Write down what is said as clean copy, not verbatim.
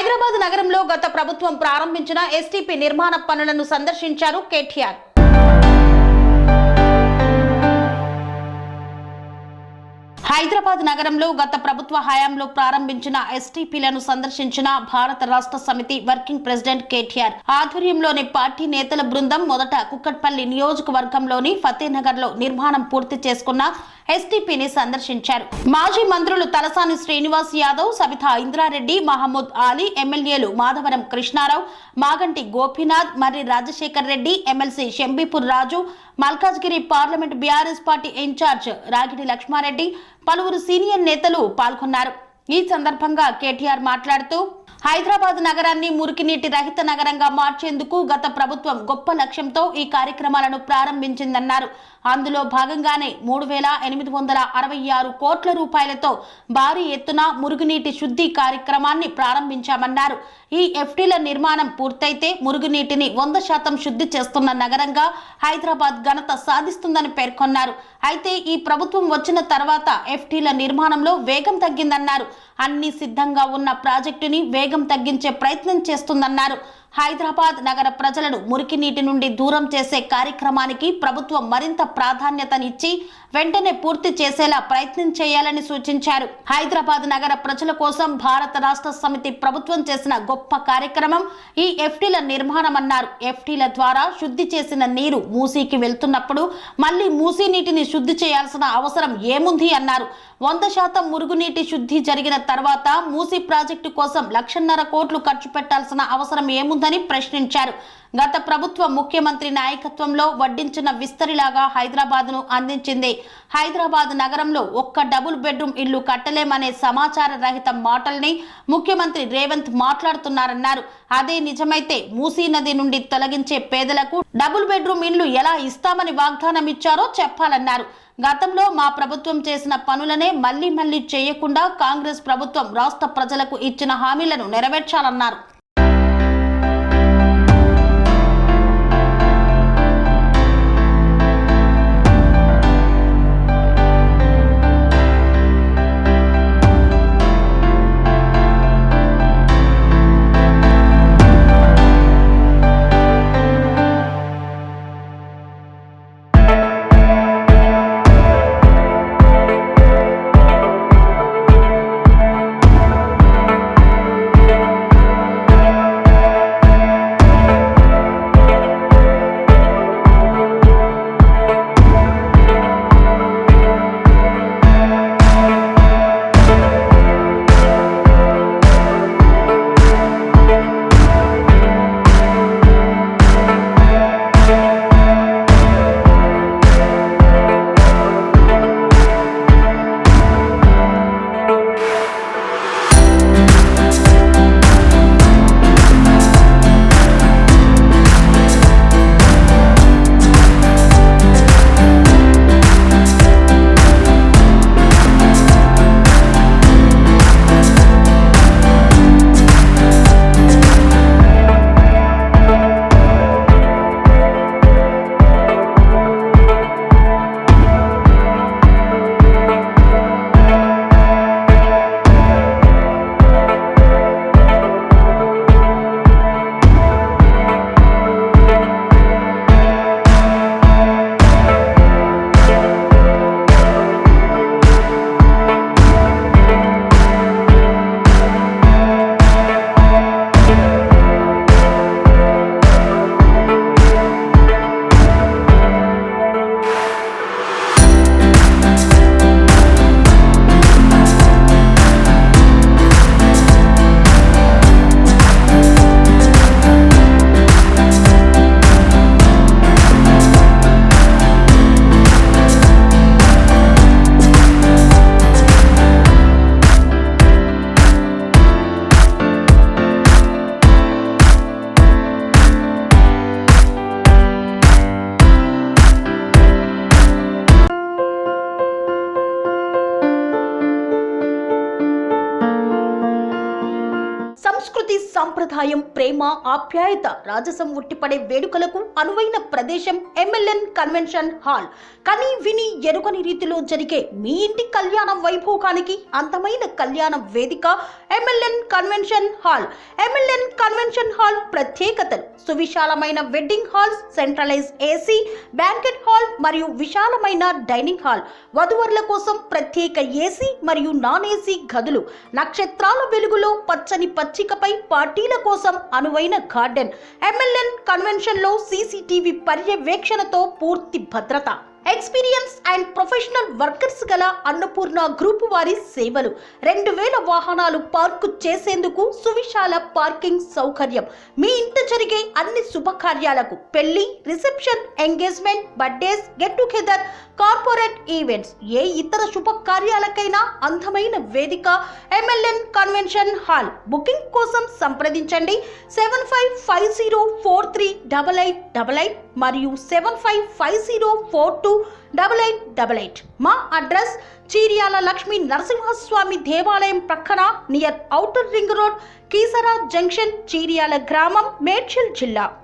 హైదరాబాద్ నగరంలో గత ప్రభుత్వం ప్రారంభించిన ఎస్టీపీ నిర్మాణ పనులను సందర్శించారు కేటీఆర్. హైదరాబాద్ నగరంలో గత ప్రభుత్వ హయాంలో ప్రారంభించిన ఎస్టీపీలను సందర్శించిన భారత రాష్ట్ర సమితి వర్కింగ్ ప్రెసిడెంట్ కేటీఆర్ ఆధ్వర్యంలోని పార్టీ నేతల బృందం మొదట కుక్కట్పల్లి నియోజకవర్గంలోని ఫతేనగర్ లో నిర్మాణం పూర్తి చేసుకున్న ఎస్టీపీని సందర్శించారు. మాజీ మంత్రులు తలసాని శ్రీనివాస్ యాదవ్, సబితా ఇంద్రారెడ్డి, మహమూద్ ఆలీ, ఎమ్మెల్యేలు Madhavaram Krishnarao, Maganti Gopinath, Marri Rajasekhar Reddy, MLC Shambipur Raju, Malkajgiri parliament BRS party incharge Ragidi Lakshmareddy, పలువురు సీనియర్ నేతలు పాల్గొన్నారు. ఈ సందర్భంగా కేటీఆర్ మాట్లాడుతూ హైదరాబాద్ నగరాన్ని మురికి నీటి రహిత నగరంగా మార్చేందుకు గత ప్రభుత్వం గొప్ప లక్ష్యంతో ఈ కార్యక్రమాలను ప్రారంభించిందన్నారు. అందులో భాగంగానే 3,866 కోట్ల రూపాయలతో భారీ ఎత్తున మురుగునీటి శుద్ధి కార్యక్రమాన్ని ప్రారంభించామన్నారు. ఈ ఎఫ్టీల నిర్మాణం పూర్తయితే మురుగునీటిని 100% శుద్ధి చేస్తున్న నగరంగా హైదరాబాద్ ఘనత సాధిస్తుందని పేర్కొన్నారు. అయితే ఈ ప్రభుత్వం వచ్చిన తర్వాత ఎఫ్టీల నిర్మాణంలో వేగం తగ్గిందన్నారు. అన్ని సిద్ధంగా ఉన్న ప్రాజెక్టుని వేగం తగ్గించే ప్రయత్నం చేస్తుందన్నారు. హైదరాబాద్ నగర ప్రజలను మురికి నీటి నుండి దూరం చేసే కార్యక్రమానికి ప్రభుత్వం మరింత ప్రాధాన్యతనిచ్చి వెంటనే పూర్తి చేసేలా ప్రయత్నం చేయాలని సూచించారు. హైదరాబాద్ నగర ప్రజల కోసం భారత రాష్ట్ర సమితి ప్రభుత్వం చేసిన గొప్ప కార్యక్రమం ఈ ఎఫ్టీల నిర్మాణం అన్నారు. ఎఫ్టీల ద్వారా శుద్ధి చేసిన నీరు మూసీకి వెళ్తున్నప్పుడు మళ్లీ మూసీ నీటిని శుద్ధి చేయాల్సిన అవసరం ఏముంది అన్నారు. 100% మురుగునీటి శుద్ధి జరిగిన తర్వాత మూసీ ప్రాజెక్టు కోసం 1,50,000 కోట్లు ఖర్చు పెట్టాల్సిన అవసరం ఏముందని ప్రశ్నించారు. గత ప్రభుత్వం ముఖ్యమంత్రి నాయకత్వంలో వడ్డించిన విస్తరిలాగా హైదరాబాద్ ను అందించింది. హైదరాబాద్ నగరంలో ఒక్క డబుల్ బెడ్రూమ్ ఇల్లు కట్టలేమనే సమాచార రహిత మాటల్ని ముఖ్యమంత్రి రేవంత్ మాట్లాడుతున్నారన్నారు. అదే నిజమైతే మూసీ నది నుండి తొలగించే పేదలకు డబుల్ బెడ్రూమ్ ఇల్లు ఎలా ఇస్తామని వాగ్దానం ఇచ్చారో చెప్పాలన్నారు. గతంలో మా ప్రభుత్వం చేసిన పనులనే మళ్లీ చేయకుండా కాంగ్రెస్ ప్రభుత్వం రాష్ట్ర ప్రజలకు ఇచ్చిన హామీలను నెరవేర్చాలన్నారు. సంస్కృతి సంప్రదాయం ప్రేమ ఆప్యాయత రాజసం ఉట్టిపడే వేడుకలకు అనువైన ప్రదేశం ఎంఎల్ఎన్ కన్వెన్షన్ హాల్. కని విని ఎరుగని రీతిలో జరిగే మీ ఇంటి కళ్యాణ వైభోగానికి అందమైన కళ్యాణ వేదిక MLN convention hall. MLN convention hall ప్రత్యేకతలు: సువిశాలమైన wedding halls, centralise AC banquet hall మరియు విశాలమైన డైనింగ్ హాల్, వధువరుల కోసం ప్రత్యేక ఏసీ మరియు నాన్ ఏసీ గదులు, నక్షత్రాల వెలుగులో పచ్చని పచ్చికపై పార్టీల కోసం అనువైన గార్డెన్. ఎంఎల్ఎన్ కన్వెన్షన్ లో సీసీటీవీ పర్యవేక్షణతో పూర్తి భద్రత. ఎక్స్పీరియన్స్ అండ్ ప్రొఫెషనల్ వర్కర్స్ గల అన్నపూర్ణ గ్రూప్ వారి సేవలు. 2000 వాహనాలు పార్కు చేసేందుకు సువిశాల పార్కింగ్ సౌకర్యం. మీ ఇంట జరిగే అన్ని శుభకార్యాలకు, పెళ్లి, reception, engagement, birthdays, get together, corporate events, ఏ ఇతర శుభకార్యాలకైనా అందమైన వేదిక ఎంఎల్ఎన్ కన్వెన్షన్ హాల్. బుకింగ్ కోసం సంప్రదించండి 7550438888 మరియు 7550428888. మా అడ్రస్ చీర్యాల లక్ష్మీ నరసింహస్వామి దేవాలయం ప్రక్కన, near outer ring road, Keesara junction, Cheeryal గ్రామం, మేడ్చల్ జిల్లా.